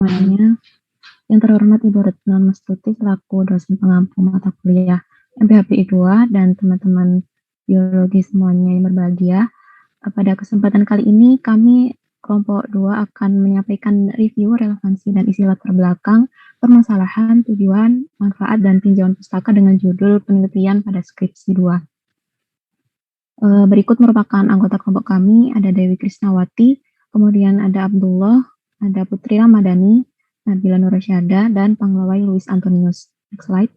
semuanya. Yang terhormat Ibu Retno Mastuti selaku dosen pengampu mata kuliah MPHPI 2 dan teman-teman biologi semuanya yang berbahagia. Pada kesempatan kali ini kami kelompok 2 akan menyampaikan review relevansi dan isi latar belakang permasalahan, tujuan, manfaat, dan tinjauan pustaka dengan judul penelitian pada skripsi 2. Berikut merupakan anggota kelompok kami, ada Dewi Krisnawati, kemudian ada Abdullah, ada Putri Ramadhani, Nabila Nurasyada, dan Panglawai Luis Antonius. Next slide.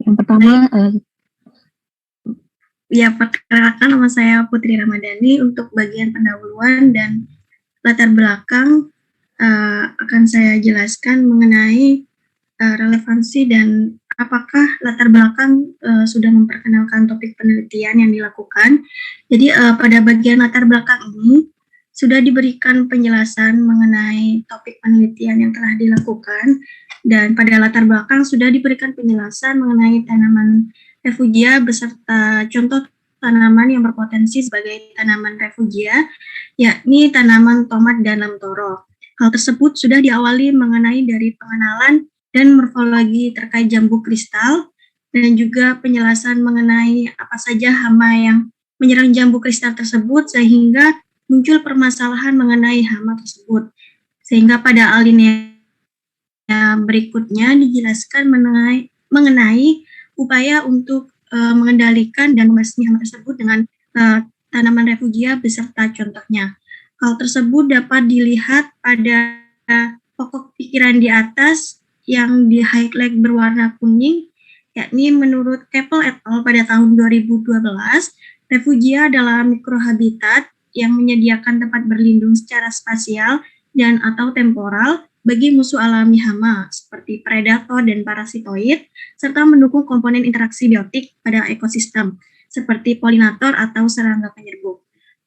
Yang pertama, perkenalkan nama saya Putri Ramadhani. Untuk bagian pendahuluan dan latar belakang akan saya jelaskan mengenai relevansi dan apakah latar belakang sudah memperkenalkan topik penelitian yang dilakukan. Jadi pada bagian latar belakang ini sudah diberikan penjelasan mengenai topik penelitian yang telah dilakukan, dan pada latar belakang sudah diberikan penjelasan mengenai tanaman refugia beserta contoh tanaman yang berpotensi sebagai tanaman refugia, yakni tanaman tomat dan lamtoro. Hal tersebut sudah diawali mengenai dari pengenalan dan morfologi terkait jambu kristal, dan juga penjelasan mengenai apa saja hama yang menyerang jambu kristal tersebut sehingga muncul permasalahan mengenai hama tersebut. Sehingga pada alinea berikutnya dijelaskan mengenai upaya untuk mengendalikan dan membasmi hama tersebut dengan tanaman refugia beserta contohnya. Hal tersebut dapat dilihat pada pokok pikiran di atas yang di highlight berwarna kuning, yakni menurut Keppel et al. Pada tahun 2012, refugia adalah mikrohabitat yang menyediakan tempat berlindung secara spasial dan atau temporal bagi musuh alami hama seperti predator dan parasitoid, serta mendukung komponen interaksi biotik pada ekosistem seperti polinator atau serangga penyerbuk.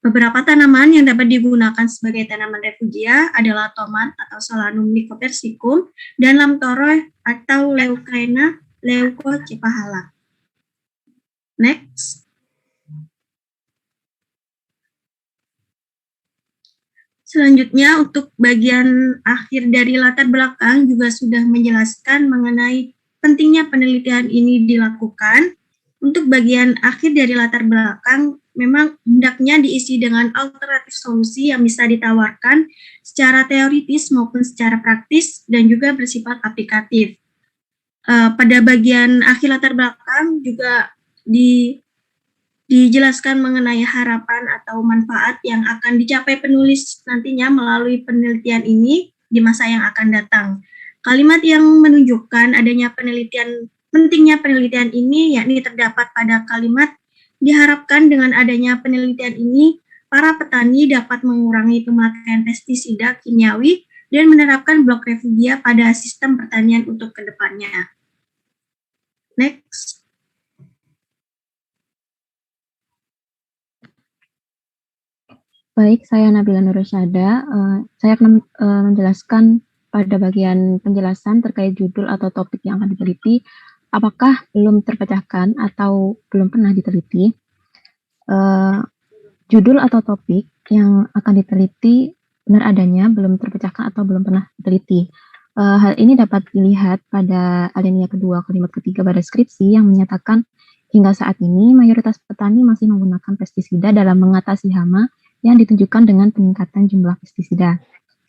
Beberapa tanaman yang dapat digunakan sebagai tanaman refugia adalah tomat atau Solanum lycopersicum dan lamtoro atau Leucaena leucocephala. Next. Selanjutnya, untuk bagian akhir dari latar belakang juga sudah menjelaskan mengenai pentingnya penelitian ini dilakukan. Untuk bagian akhir dari latar belakang, memang hendaknya diisi dengan alternatif solusi yang bisa ditawarkan secara teoritis maupun secara praktis dan juga bersifat aplikatif. Pada bagian akhir latar belakang juga dijelaskan mengenai harapan atau manfaat yang akan dicapai penulis nantinya melalui penelitian ini di masa yang akan datang. Kalimat yang menunjukkan adanya pentingnya penelitian ini yakni terdapat pada kalimat diharapkan dengan adanya penelitian ini para petani dapat mengurangi pemakaian pestisida kimiawi dan menerapkan blok refugia pada sistem pertanian untuk kedepannya. Next. Baik, saya Nabila Nurasyada. Saya akan menjelaskan pada bagian penjelasan terkait judul atau topik yang akan diteliti, apakah belum terpecahkan atau belum pernah diteliti. Judul atau topik yang akan diteliti benar adanya belum terpecahkan atau belum pernah diteliti. Hal ini dapat dilihat pada alinea kedua kalimat ketiga pada skripsi yang menyatakan hingga saat ini mayoritas petani masih menggunakan pestisida dalam mengatasi hama yang ditunjukkan dengan peningkatan jumlah pestisida.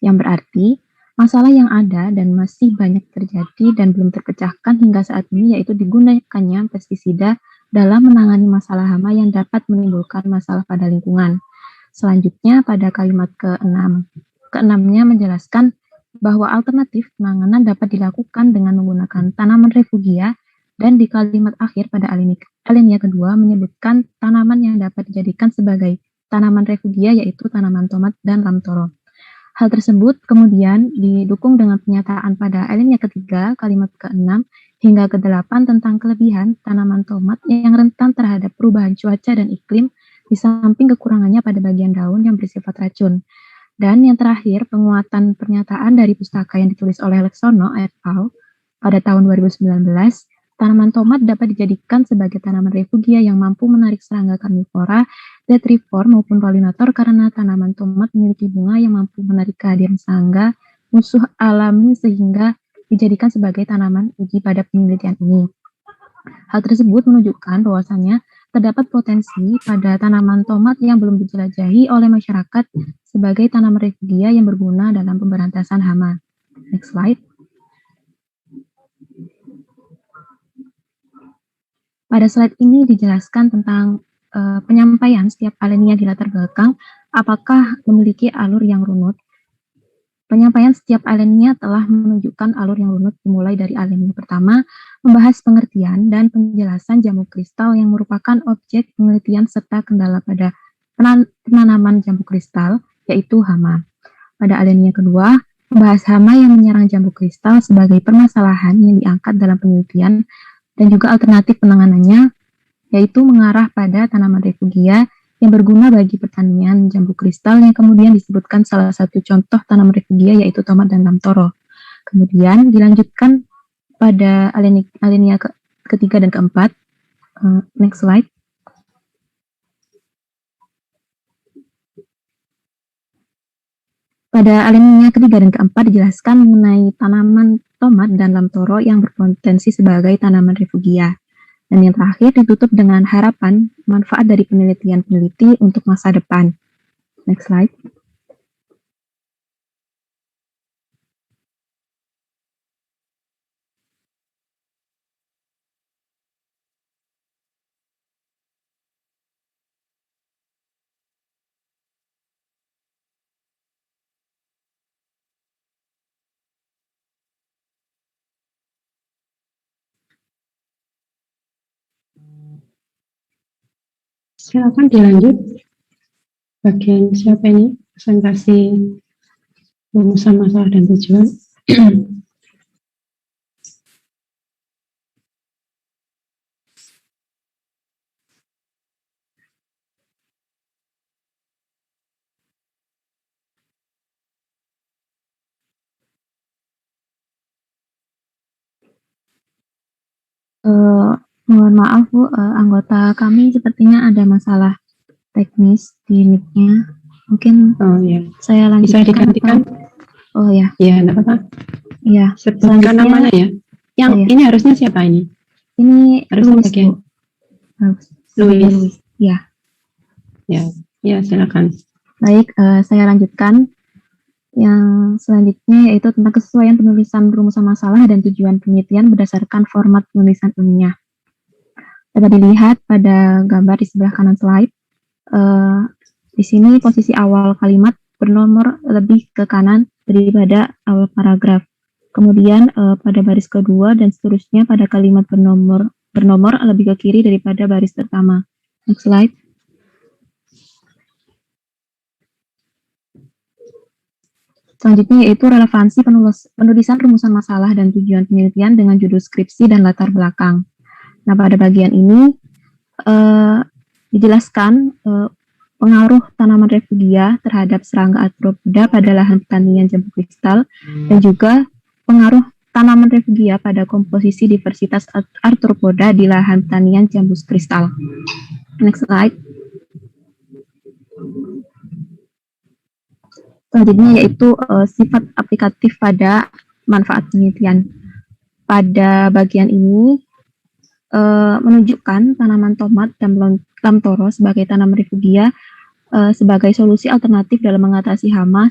Yang berarti masalah yang ada dan masih banyak terjadi dan belum terpecahkan hingga saat ini yaitu digunakannya pestisida dalam menangani masalah hama yang dapat menimbulkan masalah pada lingkungan. Selanjutnya pada kalimat keenamnya menjelaskan bahwa alternatif penanganan dapat dilakukan dengan menggunakan tanaman refugia, dan di kalimat akhir pada alinea kedua menyebutkan tanaman yang dapat dijadikan sebagai tanaman refugia yaitu tanaman tomat dan lamtoro. Hal tersebut kemudian didukung dengan pernyataan pada alinea ketiga kalimat ke-6 hingga ke-8 tentang kelebihan tanaman tomat yang rentan terhadap perubahan cuaca dan iklim di samping kekurangannya pada bagian daun yang bersifat racun. Dan yang terakhir, penguatan pernyataan dari pustaka yang ditulis oleh Leksono et al. Pada tahun 2019 Tanaman tomat dapat dijadikan sebagai tanaman refugia yang mampu menarik serangga karnivora, detrivor maupun polinator karena tanaman tomat memiliki bunga yang mampu menarik kehadiran serangga, musuh alami sehingga dijadikan sebagai tanaman uji pada penelitian ini. Hal tersebut menunjukkan bahwasannya terdapat potensi pada tanaman tomat yang belum dijelajahi oleh masyarakat sebagai tanaman refugia yang berguna dalam pemberantasan hama. Next slide. Pada slide ini dijelaskan tentang penyampaian setiap alenia di latar belakang, apakah memiliki alur yang runut. Penyampaian setiap alenia telah menunjukkan alur yang runut dimulai dari alenia pertama, membahas pengertian dan penjelasan jambu kristal yang merupakan objek penelitian serta kendala pada penanaman jambu kristal, yaitu hama. Pada alenia kedua, membahas hama yang menyerang jambu kristal sebagai permasalahan yang diangkat dalam penelitian dan juga alternatif penanganannya, yaitu mengarah pada tanaman refugia yang berguna bagi pertanian jambu kristal yang kemudian disebutkan salah satu contoh tanaman refugia yaitu tomat dan lamtoro. Kemudian dilanjutkan pada alenia ketiga dan keempat. Next slide. Pada alenia ketiga dan keempat dijelaskan mengenai tanaman tomat dan lamtoro yang berpotensi sebagai tanaman refugia. Dan yang terakhir ditutup dengan harapan manfaat dari penelitian peneliti untuk masa depan. Next slide. Silakan dilanjut. Bagian siapa ini? Presentasi rumusan masalah dan tujuan. Mohon maaf Bu, anggota kami sepertinya ada masalah teknis di mic-nya. Mungkin saya lanjutkan. Bisa digantikan? Oh ya. Iya, enggak apa-apa. Iya. Sebutkan namanya ya. Yang ini harusnya siapa ini? Ini harusnya Louis. Ya. Ya, silakan. Baik, saya lanjutkan. Yang selanjutnya yaitu tentang kesesuaian penulisan rumusan masalah dan tujuan penelitian berdasarkan format penulisan ilmiah. Dapat dilihat pada gambar di sebelah kanan slide. Di sini posisi awal kalimat bernomor lebih ke kanan daripada awal paragraf. Kemudian pada baris kedua dan seterusnya pada kalimat bernomor lebih ke kiri daripada baris pertama. Next slide. Selanjutnya yaitu relevansi penulisan rumusan masalah dan tujuan penelitian dengan judul skripsi dan latar belakang. Nah, pada bagian ini dijelaskan pengaruh tanaman refugia terhadap serangga arthropoda pada lahan pertanian jambu kristal dan juga pengaruh tanaman refugia pada komposisi diversitas arthropoda di lahan pertanian jambu kristal. Next slide. Selanjutnya yaitu sifat aplikatif pada manfaat penelitian. Pada bagian ini menunjukkan tanaman tomat dan lamtoro sebagai tanaman refugia sebagai solusi alternatif dalam mengatasi hama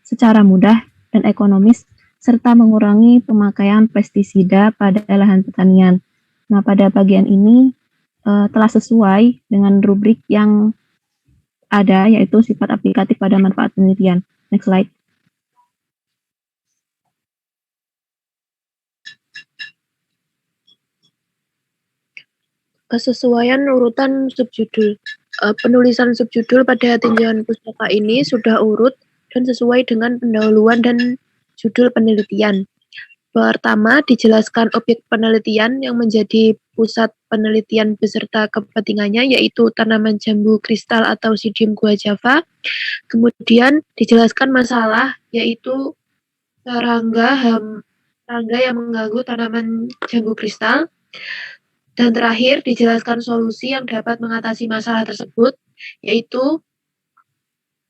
secara mudah dan ekonomis serta mengurangi pemakaian pestisida pada lahan pertanian. Nah, pada bagian ini telah sesuai dengan rubrik yang ada, yaitu sifat aplikatif pada manfaat penelitian. Next slide. Kesesuaian urutan subjudul. Penulisan subjudul pada tinjauan pustaka ini sudah urut dan sesuai dengan pendahuluan dan judul penelitian. Pertama, dijelaskan objek penelitian yang menjadi pusat penelitian beserta kepentingannya, yaitu tanaman jambu kristal atau Psidium guajava. Kemudian dijelaskan masalah, yaitu serangga yang mengganggu tanaman jambu kristal. Dan terakhir, dijelaskan solusi yang dapat mengatasi masalah tersebut, yaitu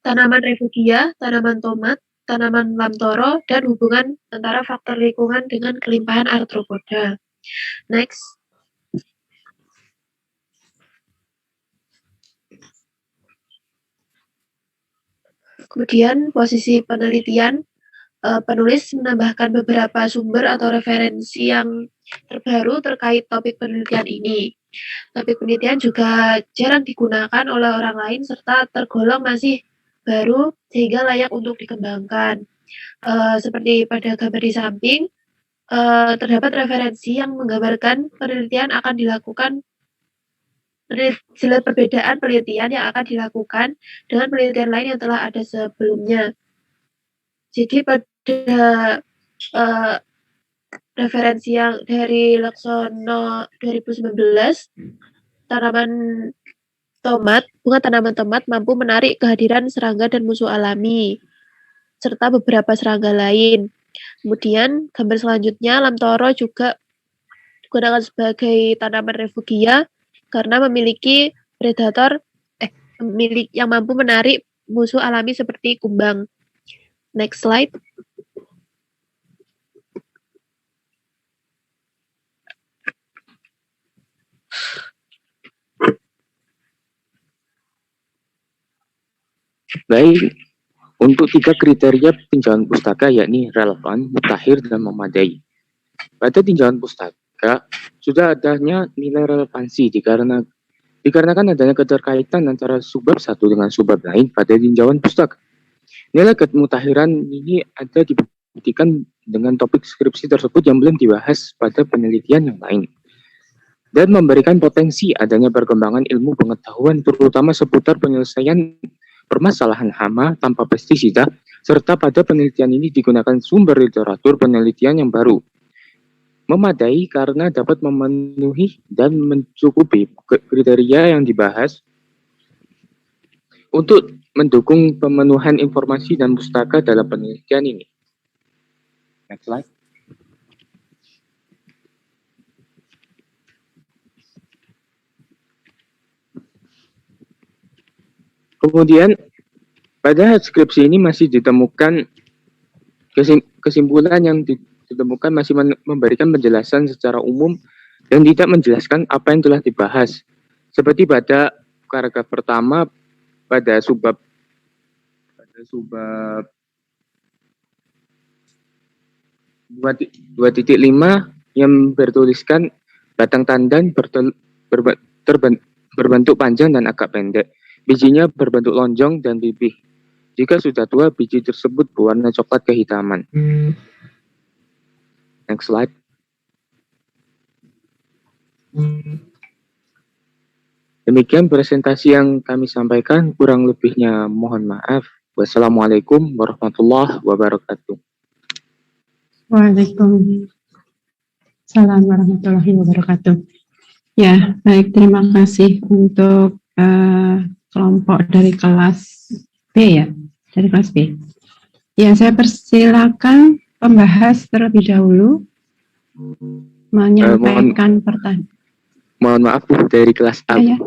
tanaman refugia, tanaman tomat, tanaman lamtoro, dan hubungan antara faktor lingkungan dengan kelimpahan arthropoda. Next. Kemudian posisi penelitian, penulis menambahkan beberapa sumber atau referensi yang terbaru terkait topik penelitian ini. Topik penelitian juga jarang digunakan oleh orang lain serta tergolong masih baru sehingga layak untuk dikembangkan. Seperti pada gambar di samping, terdapat referensi yang menggambarkan penelitian akan dilakukan, perbedaan penelitian yang akan dilakukan dengan penelitian lain yang telah ada sebelumnya. Jadi pada referensi yang dari Laksono 2019, bunga tanaman tomat mampu menarik kehadiran serangga dan musuh alami, serta beberapa serangga lain. Kemudian gambar selanjutnya, lamtoro juga digunakan sebagai tanaman refugia karena memiliki predator yang mampu menarik musuh alami seperti kumbang. Next slide. Baik, untuk 3 kriteria tinjauan pustaka yakni relevan, mutakhir, dan memadai. Pada tinjauan pustaka sudah adanya nilai relevansi dikarenakan adanya keterkaitan antara subbab satu dengan subbab lain pada tinjauan pustaka. Nilai kemutakhiran ini ada dibuktikan dengan topik skripsi tersebut yang belum dibahas pada penelitian yang lain, dan memberikan potensi adanya perkembangan ilmu pengetahuan terutama seputar penyelesaian permasalahan hama tanpa pestisida, serta pada penelitian ini digunakan sumber literatur penelitian yang baru. Memadai karena dapat memenuhi dan mencukupi kriteria yang dibahas untuk mendukung pemenuhan informasi dan pustaka dalam penelitian ini. Next slide. Kemudian pada skripsi ini masih ditemukan kesimpulan yang ditemukan masih memberikan penjelasan secara umum dan tidak menjelaskan apa yang telah dibahas. Seperti pada paragraf pertama pada subbab 2.5 yang bertuliskan batang tandan berbentuk panjang dan agak pendek. Bijinya berbentuk lonjong dan pipih. Jika sudah tua, biji tersebut berwarna coklat kehitaman. Next slide. Demikian presentasi yang kami sampaikan, kurang lebihnya mohon maaf. Wassalamualaikum warahmatullahi wabarakatuh. Waalaikumsalam warahmatullahi wabarakatuh. Ya, baik, terima kasih untuk kelompok dari kelas B ya, dari kelas B. Ya, saya persilakan pembahas terlebih dahulu menyampaikan pertanyaan. Mohon maaf Bu, dari kelas A. Ya.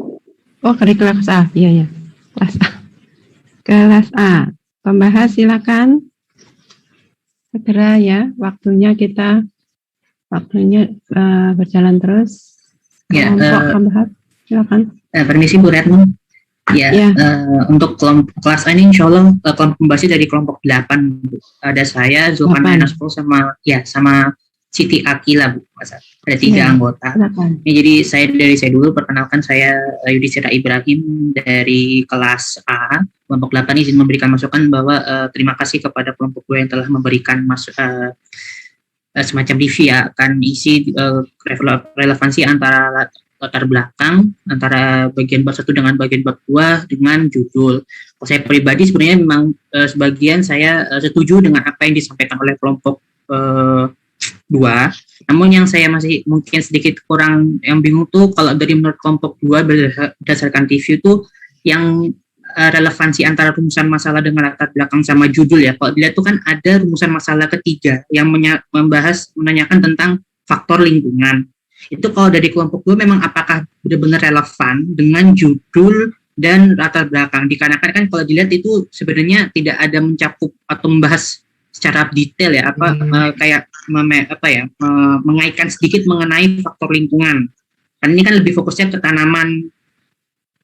Oh, dari kelas A, iya ya, kelas A. Kelas A, pembahas silakan. Segera ya, waktunya berjalan terus. Kelompok pembahas, silakan. Permisi Bu Retno. Ya, untuk kelompok kelas A ini insya Allah kelompok pembahasnya dari kelompok 8 Bu. Ada saya, Zulkan Nasrul sama Siti Akila Bu. Ada 3 anggota. Ya, jadi saya dulu perkenalkan saya Yudhistira Ibrahim dari kelas A. Kelompok 8 izin memberikan masukan bahwa terima kasih kepada kelompok 2 yang telah memberikan semacam review ya, akan isi relevansi antara latar belakang antara bagian bab 1 dengan bagian bab 2 dengan judul. Kalau saya pribadi sebenarnya memang sebagian saya setuju dengan apa yang disampaikan oleh kelompok 2. Namun yang saya masih mungkin sedikit kurang yang bingung tuh kalau dari menurut kelompok 2 berdasarkan review tuh yang relevansi antara rumusan masalah dengan latar belakang sama judul ya. Kalau dilihat tuh kan ada rumusan masalah ketiga yang menanyakan tentang faktor lingkungan. Itu kalau dari kelompok 2 memang apakah benar-benar relevan dengan judul dan latar belakang. Dikarenakan kan kalau dilihat itu sebenarnya tidak ada mencakup atau membahas secara detail ya kayak mengaitkan sedikit mengenai faktor lingkungan. Kan ini kan lebih fokusnya ke tanaman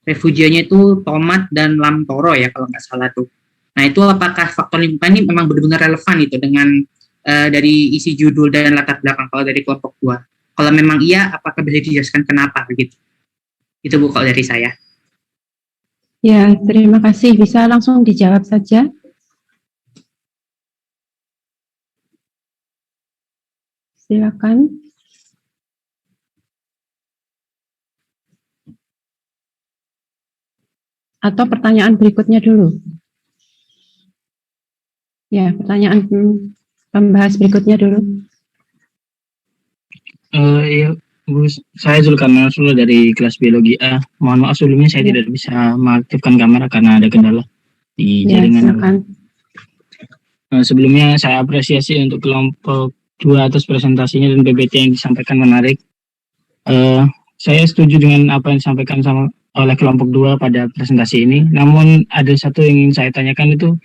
refugianya itu tomat dan lam toro ya kalau nggak salah tuh. Nah itu apakah faktor lingkungan ini memang benar-benar relevan itu dengan dari isi judul dan latar belakang kalau dari kelompok 2? Kalau memang iya, apakah bisa dijelaskan kenapa begitu? Itu Bu kalau dari saya. Ya, terima kasih. Bisa langsung dijawab saja. Silakan. Atau pertanyaan berikutnya dulu? Ya, pertanyaan pembahas berikutnya dulu. Iya, Bu, saya Zulkarnain Rasulullah dari kelas biologi A. Mohon maaf sebelumnya saya tidak bisa mengaktifkan kamera karena ada kendala di jaringan. Sebelumnya saya apresiasi untuk kelompok 2 atas presentasinya dan PPT yang disampaikan menarik. Saya setuju dengan apa yang disampaikan oleh kelompok 2 pada presentasi ini. Namun ada satu yang ingin saya tanyakan itu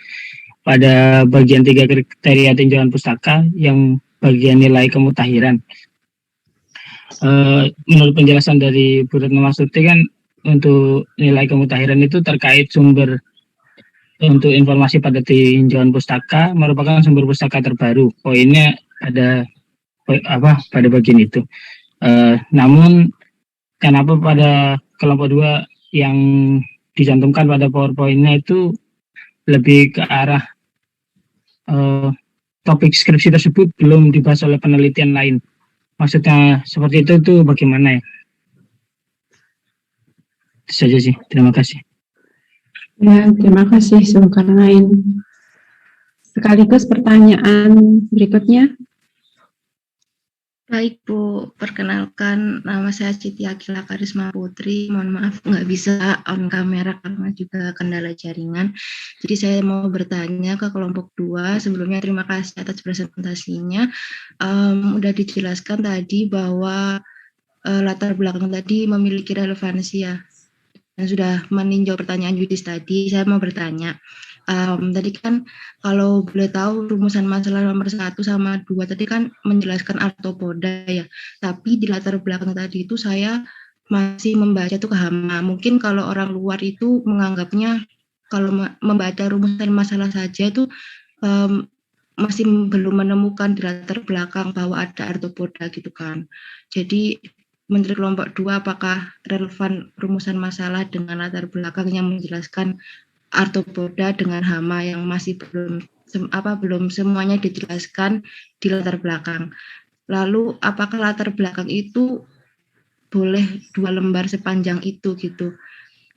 pada bagian 3 kriteria tinjauan pustaka yang bagian nilai kemutahiran. Menurut penjelasan dari Bu Retno Mastuti kan untuk nilai kemutahiran itu terkait sumber untuk informasi pada tinjauan pustaka merupakan sumber pustaka terbaru. Poinnya pada bagian itu. Namun kenapa pada kelompok 2 yang dicantumkan pada PowerPoint-nya itu lebih ke arah topik skripsi tersebut belum dibahas oleh penelitian lain. Maksudnya seperti itu bagaimana ya? Itu saja sih. Terima kasih. Ya, terima kasih Zulkarnain. Sekaligus pertanyaan berikutnya. Baik Bu, perkenalkan nama saya Siti Akila Karisma Putri. Mohon maaf nggak bisa on kamera karena juga kendala jaringan. Jadi saya mau bertanya ke kelompok 2. Sebelumnya terima kasih atas presentasinya. Udah dijelaskan tadi bahwa latar belakang tadi memiliki relevansi ya. Dan sudah meninjau pertanyaan Yudis tadi, saya mau bertanya. Tadi kan kalau boleh tahu rumusan masalah nomor 1 sama 2 tadi kan menjelaskan arthropoda ya, tapi di latar belakang tadi itu saya masih membaca tuh ke hama. Mungkin kalau orang luar itu menganggapnya kalau membaca rumusan masalah saja itu masih belum menemukan di latar belakang bahwa ada arthropoda gitu kan. Jadi menurut kelompok 2 apakah relevan rumusan masalah dengan latar belakang yang menjelaskan arthropoda dengan hama yang masih belum semuanya dijelaskan di latar belakang. Lalu apakah latar belakang itu boleh 2 lembar sepanjang itu gitu.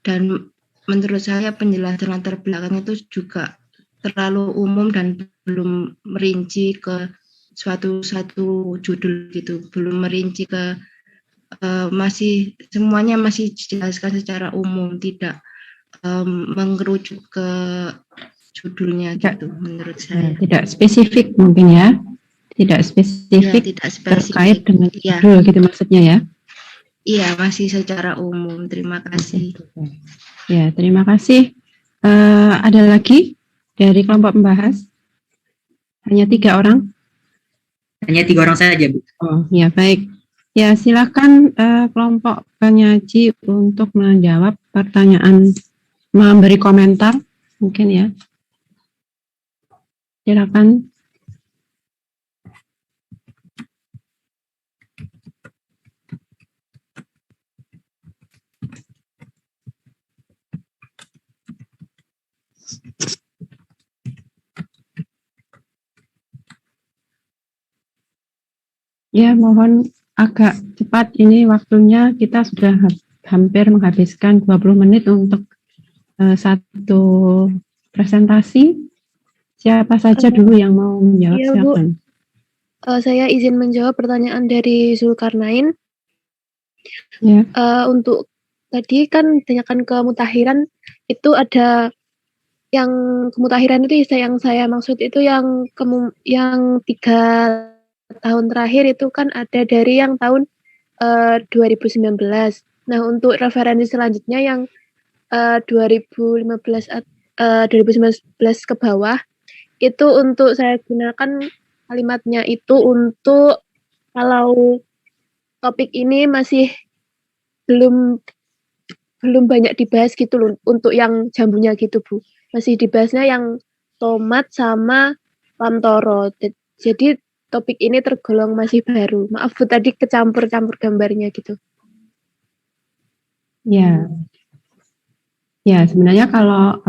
Dan menurut saya penjelasan latar belakang itu juga terlalu umum dan belum merinci ke suatu judul gitu, belum merinci ke semuanya masih dijelaskan secara umum, tidak mengerucut ke judulnya gitu menurut saya. Tidak spesifik mungkin ya. Tidak spesifik, ya, tidak spesifik terkait dengan judul gitu maksudnya ya. Iya, masih secara umum. Terima kasih. Ya, terima kasih. Ada lagi dari kelompok pembahas? Hanya 3 orang? Hanya 3 orang saja, Bu. Oh, ya baik. Ya, silakan kelompok penyaji untuk menjawab pertanyaan, memberi komentar mungkin ya. Silakan. Ya, mohon agak cepat ini waktunya, kita sudah hampir menghabiskan 20 menit untuk satu presentasi. Siapa saja dulu yang mau menjawab, Iya, silakan. Saya izin menjawab pertanyaan dari Zulkarnain. Ya. Untuk tadi kan tanyakan kemutahiran, itu ada yang kemutahiran itu yang saya maksud itu yang 3 tahun terakhir itu kan ada dari yang tahun 2019. Nah, untuk referensi selanjutnya yang 2019 ke bawah, itu untuk saya gunakan kalimatnya itu untuk kalau topik ini masih belum banyak dibahas gitu loh, untuk yang jambunya gitu, Bu. Masih dibahasnya yang tomat sama lamtoro. Jadi topik ini tergolong masih baru. Maaf Bu, tadi kecampur-campur gambarnya gitu. Ya, ya sebenarnya kalau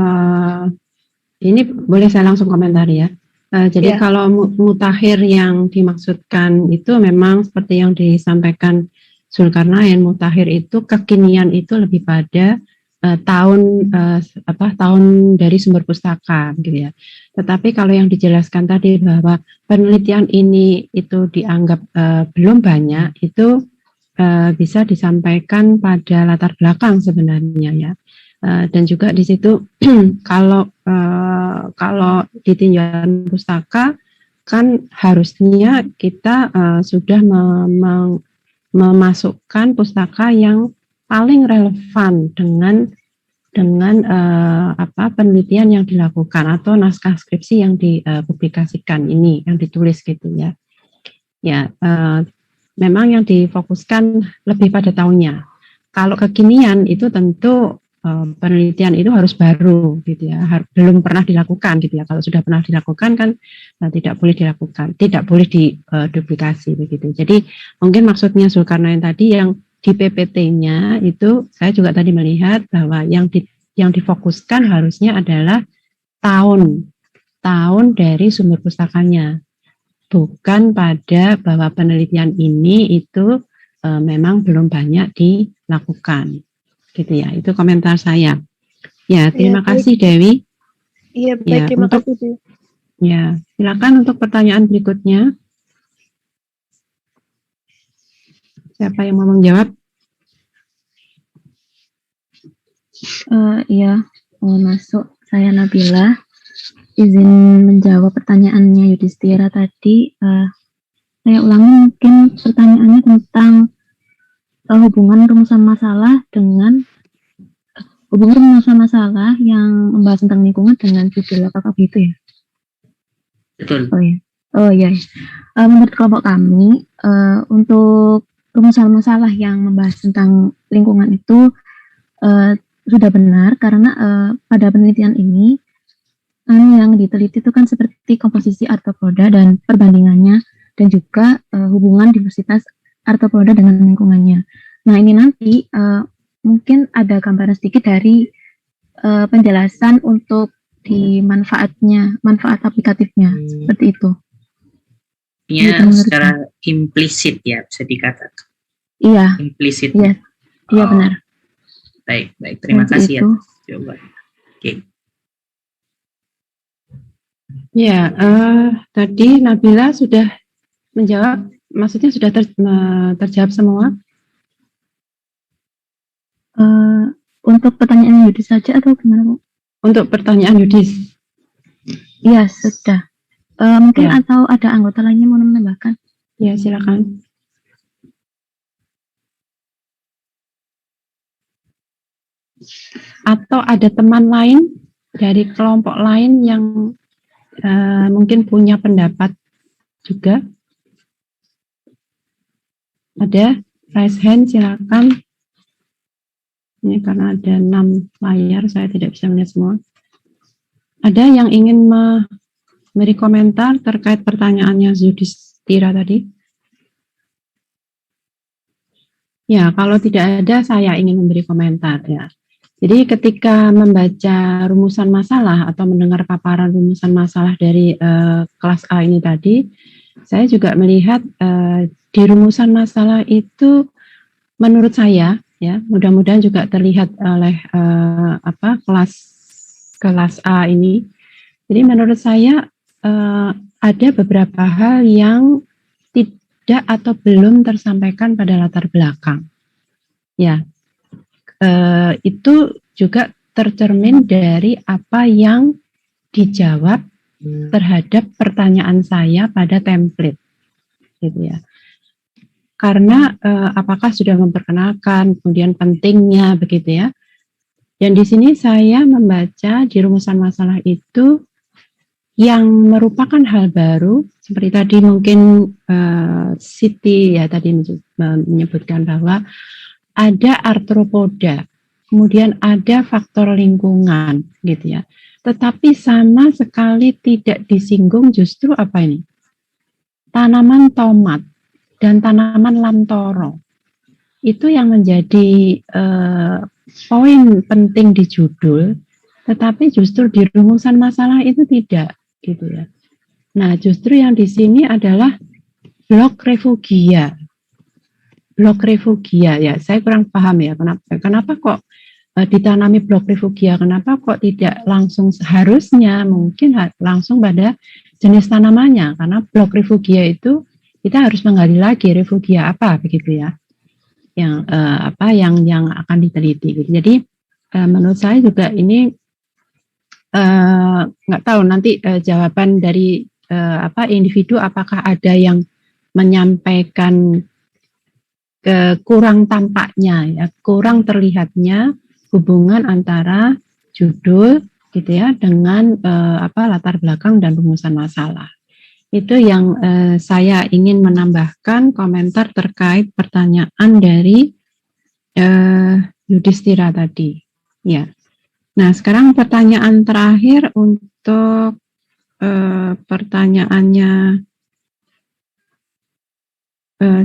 ini boleh saya langsung komentar ya. Jadi kalau mutakhir yang dimaksudkan itu memang seperti yang disampaikan Zulkarnain, mutakhir itu kekinian itu lebih pada tahun dari sumber pustaka gitu ya. Tetapi kalau yang dijelaskan tadi bahwa penelitian ini itu dianggap belum banyak, itu bisa disampaikan pada latar belakang sebenarnya ya. Dan juga di situ kalau di tinjauan pustaka kan harusnya kita sudah memasukkan pustaka yang paling relevan dengan penelitian yang dilakukan atau naskah skripsi yang dipublikasikan ini, yang ditulis gitu ya. Ya, memang yang difokuskan lebih pada tahunnya. Kalau kekinian itu tentu penelitian itu harus baru gitu ya, belum pernah dilakukan gitu ya. Kalau sudah pernah dilakukan kan tidak boleh dilakukan, tidak boleh diduplikasi begitu. Jadi mungkin maksudnya Zulkarnain tadi yang di PPT-nya itu saya juga tadi melihat bahwa yang difokuskan harusnya adalah tahun dari sumber pustakanya, bukan pada bahwa penelitian ini itu memang belum banyak dilakukan. Gitu ya, itu komentar saya. Ya, terima kasih Dewi. Iya, baik, terima kasih Bu. Ya, silakan untuk pertanyaan berikutnya. Siapa yang mau menjawab? Iya, mau masuk. Saya Nabila. Izin menjawab pertanyaannya Yudhistira tadi. Saya ulangi mungkin pertanyaannya tentang hubungan rumusan masalah yang membahas tentang lingkungan dengan judul, apakah begitu ya? Betul. Oh iya. Menurut kelompok kami, untuk rumusan masalah yang membahas tentang lingkungan itu sudah benar karena pada penelitian ini yang diteliti itu kan seperti komposisi arthropoda dan perbandingannya, dan juga hubungan diversitas arthropoda dengan lingkungannya. Nah, ini nanti mungkin ada gambaran sedikit dari penjelasan untuk manfaat aplikatifnya, seperti itu. Ya, secara implisit ya bisa dikatakan. Iya. Implisit. Iya, iya benar. Baik. Terima kasih itu. atas jawaban. Oke. Ya, tadi Nabila sudah menjawab, maksudnya sudah terjawab semua? Untuk pertanyaan Yudis saja atau gimana, Bu? Untuk pertanyaan Yudis? Iya, sudah. Mungkin atau ada anggota lainnya mau menambahkan? Ya, silakan. Atau ada teman lain dari kelompok lain yang mungkin punya pendapat juga? Ada? Raise hand, silakan. Ini karena ada 6 layar, saya tidak bisa melihat semua. Ada yang ingin memberi komentar terkait pertanyaannya Yudhistira tadi? Ya, kalau tidak ada, saya ingin memberi komentar ya. Jadi ketika membaca rumusan masalah atau mendengar paparan rumusan masalah dari kelas A ini tadi, saya juga melihat di rumusan masalah itu menurut saya ya, mudah-mudahan juga terlihat oleh kelas A ini. Jadi menurut saya ada beberapa hal yang tidak atau belum tersampaikan pada latar belakang. Ya, itu juga tercermin dari apa yang dijawab terhadap pertanyaan saya pada template, gitu ya. karena apakah sudah memperkenalkan, kemudian pentingnya begitu ya. Dan di sini saya membaca di rumusan masalah itu yang merupakan hal baru, seperti tadi mungkin Siti ya tadi menyebutkan bahwa ada arthropoda, kemudian ada faktor lingkungan gitu ya. Tetapi sama sekali tidak disinggung justru apa ini? Tanaman tomat dan tanaman lamtoro. Itu yang menjadi poin penting di judul, tetapi justru di rumusan masalah itu tidak gitu ya. Nah, justru yang di sini adalah blok refugia. Blok refugia ya, saya kurang paham ya kenapa kok ditanami blok refugia, kenapa kok tidak langsung seharusnya mungkin langsung pada jenis tanamannya, karena blok refugia itu kita harus menggali lagi refugia apa begitu ya. Yang yang akan diteliti gitu. Jadi menurut saya juga ini nggak tahu nanti jawaban dari individu apakah ada yang menyampaikan kurang tampaknya ya, kurang terlihatnya hubungan antara judul gitu ya dengan latar belakang dan rumusan masalah. Itu yang saya ingin menambahkan komentar terkait pertanyaan dari Yudhistira tadi. Ya. Nah, sekarang pertanyaan terakhir untuk pertanyaannya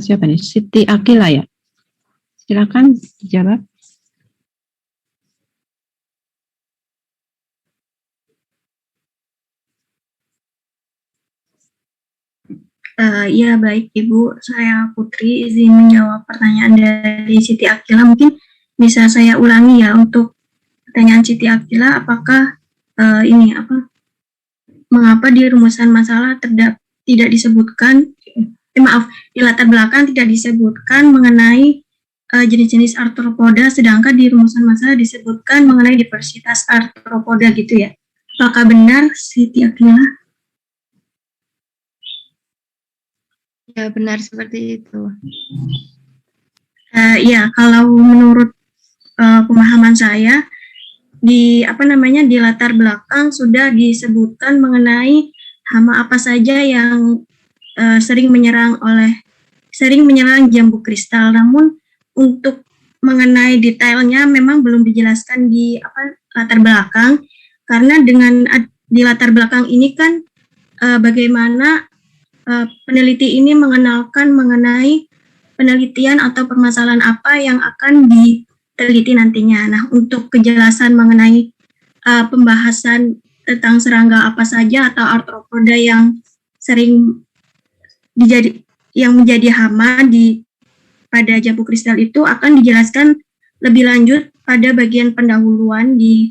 siapa nih? Siti Akila ya. Silakan dijawab. Ya baik Ibu, saya Putri izin menjawab pertanyaan dari Siti Akila. Mungkin bisa saya ulangi ya untuk pertanyaan Siti Akila, apakah mengapa di rumusan masalah tidak disebutkan, di latar belakang tidak disebutkan mengenai jenis-jenis arthropoda, sedangkan di rumusan masalah disebutkan mengenai diversitas arthropoda gitu ya. Apakah benar Siti Akila? Ya, benar seperti itu. Ya, kalau menurut pemahaman saya di latar belakang sudah disebutkan mengenai hama apa saja yang sering menyerang jambu kristal. Namun untuk mengenai detailnya memang belum dijelaskan di latar belakang, karena dengan di latar belakang ini kan bagaimana peneliti ini mengenalkan mengenai penelitian atau permasalahan apa yang akan diteliti nantinya. Nah, untuk kejelasan mengenai pembahasan tentang serangga apa saja atau arthropoda yang sering menjadi hama pada jambu kristal itu akan dijelaskan lebih lanjut pada bagian pendahuluan di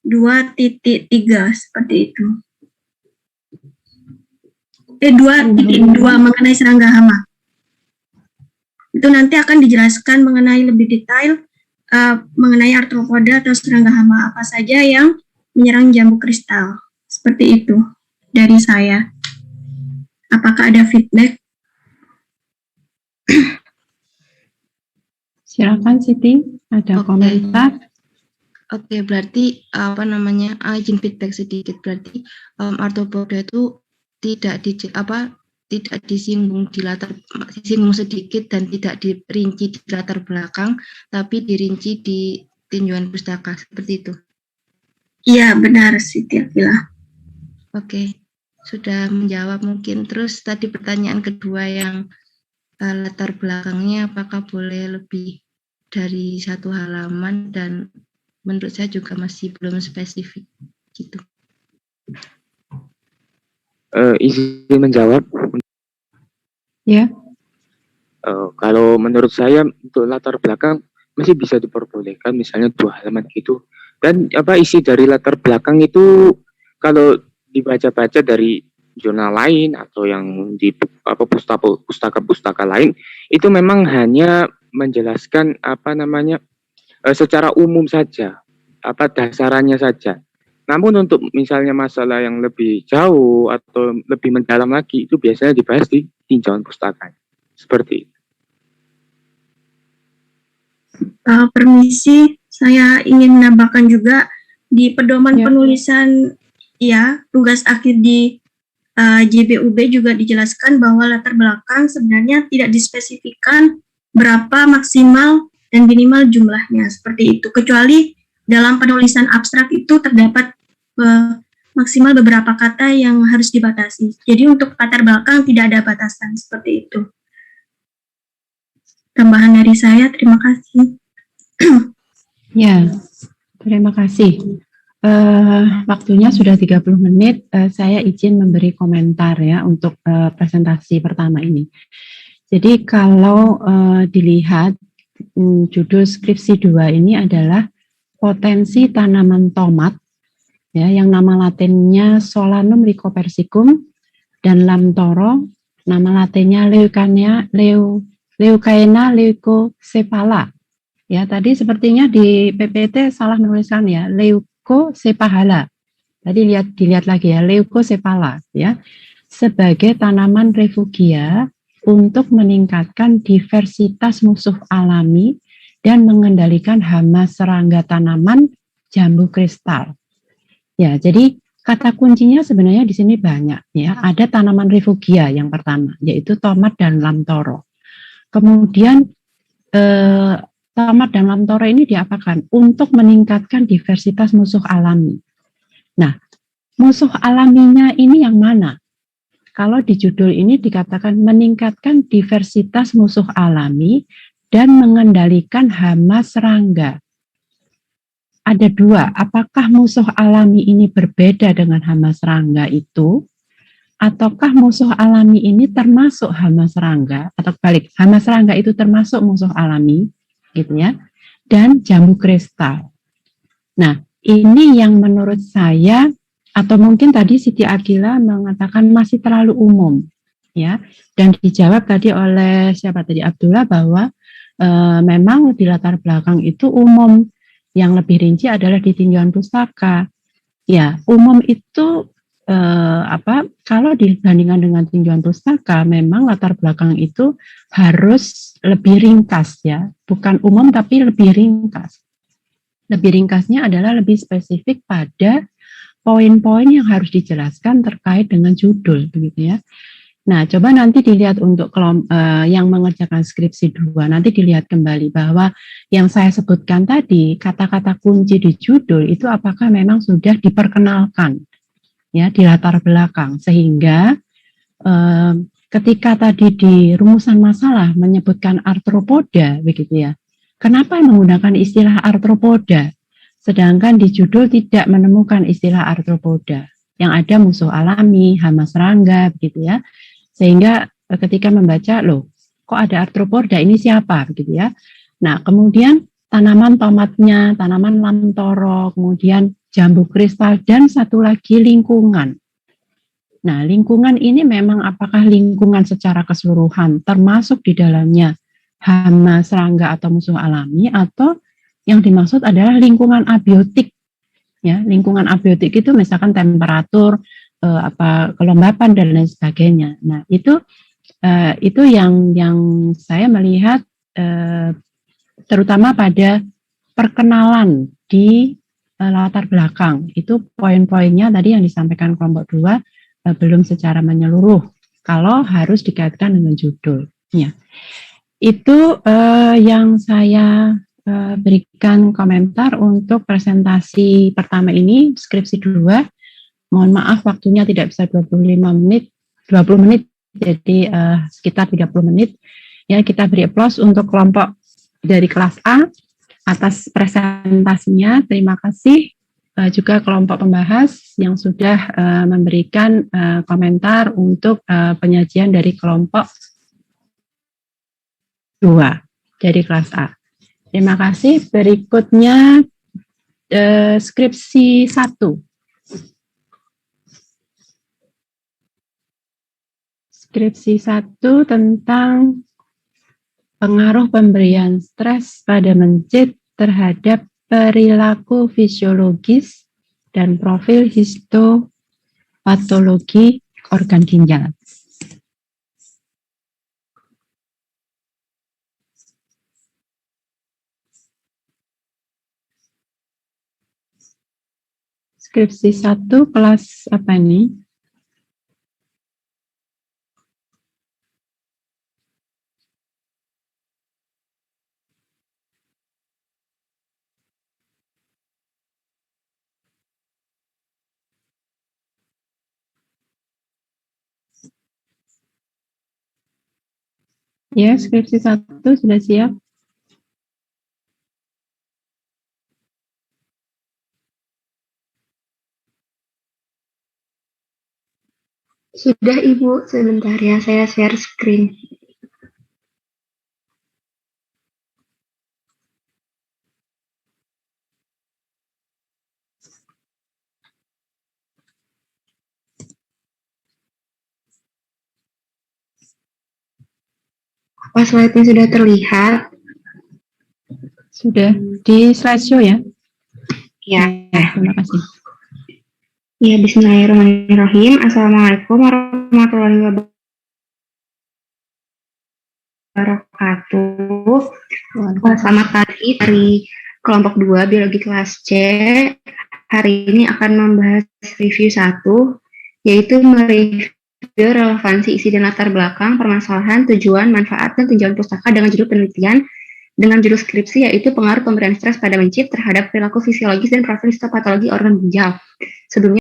2.3 seperti itu. 2.2 mengenai serangga hama. Itu nanti akan dijelaskan mengenai lebih detail mengenai arthropoda atau serangga hama apa saja yang menyerang jambu kristal. Seperti itu dari saya. Apakah ada feedback? Silakan Siti, ada komentar. Oke, berarti izin feedback sedikit. Berarti arthropoda itu tidak disinggung disinggung sedikit dan tidak dirinci di latar belakang, tapi dirinci di tinjauan pustaka, seperti itu. Iya, benar Siti Akila. Oke, sudah menjawab mungkin. Terus tadi pertanyaan kedua yang latar belakangnya apakah boleh lebih dari 1 halaman, dan menurut saya juga masih belum spesifik gitu. Izin menjawab. Ya. Kalau menurut saya untuk latar belakang masih bisa diperbolehkan, misalnya 2 halaman gitu. Dan isi dari latar belakang itu kalau dibaca-baca dari jurnal lain atau yang di pustaka lain itu memang hanya menjelaskan secara umum saja, dasarannya saja. Namun untuk misalnya masalah yang lebih jauh atau lebih mendalam lagi itu biasanya dibahas di tinjauan pustaka. Seperti itu. Permisi, saya ingin menambahkan juga di pedoman Ya. penulisan tugas akhir di JBUB juga dijelaskan bahwa latar belakang sebenarnya tidak dispesifikkan berapa maksimal dan minimal jumlahnya seperti itu, kecuali dalam penulisan abstrak itu terdapat maksimal beberapa kata yang harus dibatasi. Jadi untuk latar belakang tidak ada batasan seperti itu. Tambahan dari saya, terima kasih. Ya, terima kasih. Waktunya sudah 30 menit, saya izin memberi komentar ya untuk presentasi pertama ini. Jadi kalau dilihat judul skripsi 2 ini adalah potensi tanaman tomat, ya, yang nama latinnya Solanum lycopersicum, dan Lamtoro, nama latinnya Leucaena leucocephala. Ya, tadi sepertinya di PPT salah menuliskan ya, Leucocephala. Tadi dilihat lagi ya, Leucocephala ya, sebagai tanaman refugia untuk meningkatkan diversitas musuh alami dan mengendalikan hama serangga tanaman jambu kristal. Ya, jadi kata kuncinya sebenarnya di sini banyak ya. Ada tanaman refugia yang pertama, yaitu tomat dan lamtoro. Kemudian tomat dan lamtoro ini diapakan? Untuk meningkatkan diversitas musuh alami. Nah, musuh alaminya ini yang mana? Kalau di judul ini dikatakan meningkatkan diversitas musuh alami dan mengendalikan hama serangga. Ada dua, apakah musuh alami ini berbeda dengan hama serangga itu? Ataukah musuh alami ini termasuk hama serangga? Atau balik, hama serangga itu termasuk musuh alami, gitu ya, dan jambu kristal. Nah, ini yang menurut saya, atau mungkin tadi Siti Akila mengatakan masih terlalu umum, ya, dan dijawab tadi oleh siapa tadi, Abdullah, bahwa memang di latar belakang itu umum, yang lebih rinci adalah di tinjauan pustaka. Ya, umum itu kalau dibandingkan dengan tinjauan pustaka, memang latar belakang itu harus lebih ringkas ya, bukan umum tapi lebih ringkas. Lebih ringkasnya adalah lebih spesifik pada poin-poin yang harus dijelaskan terkait dengan judul, begitu ya. Nah, coba nanti dilihat untuk yang mengerjakan skripsi 2, nanti dilihat kembali bahwa yang saya sebutkan tadi, kata-kata kunci di judul itu apakah memang sudah diperkenalkan ya di latar belakang, sehingga ketika tadi di rumusan masalah menyebutkan arthropoda, begitu ya, kenapa menggunakan istilah arthropoda, sedangkan di judul tidak menemukan istilah arthropoda, yang ada musuh alami, hama serangga, begitu ya, sehingga ketika membaca, loh, kok ada arthropoda, ini siapa, begitu ya. Nah, kemudian tanaman tomatnya, tanaman lamtoro, kemudian jambu kristal, dan satu lagi lingkungan. Nah, lingkungan ini memang apakah lingkungan secara keseluruhan termasuk di dalamnya hama serangga atau musuh alami, atau yang dimaksud adalah lingkungan abiotik. Ya, lingkungan abiotik itu misalkan temperatur, kelembapan dan lain sebagainya. Nah, itu yang saya melihat terutama pada perkenalan di latar belakang. Itu poin-poinnya tadi yang disampaikan kelompok 2 belum secara menyeluruh kalau harus dikaitkan dengan judul. Ya. Itu yang saya berikan komentar untuk presentasi pertama ini, skripsi 2. Mohon maaf waktunya tidak bisa 20 menit, jadi sekitar 30 menit. Ya, kita beri aplaus untuk kelompok dari kelas A atas presentasinya. Terima kasih juga kelompok pembahas yang sudah memberikan komentar untuk penyajian dari kelompok 2 dari kelas A. Terima kasih. Berikutnya skripsi 1. Skripsi 1 tentang pengaruh pemberian stres pada mencit terhadap perilaku fisiologis dan profil histopatologi organ ginjal. skripsi 1 kelas apa ini? Ya, skripsi 1 sudah siap. Sudah Ibu, sebentar ya, saya share screen. Apa slide-nya sudah terlihat? Sudah di slideshow ya? Ya. Terima kasih. Ya, bismillahirrahmanirrahim. Assalamualaikum warahmatullahi wabarakatuh. Selamat pagi dari kelompok 2 biologi kelas C. Hari ini akan membahas review 1, yaitu mereview relevansi isi dan latar belakang, permasalahan, tujuan, manfaat, dan tinjauan pustaka dengan judul penelitian dengan judul skripsi, yaitu pengaruh pemberian stres pada mencit terhadap perilaku fisiologis dan profil histopatologi organ ginjal. Sebelumnya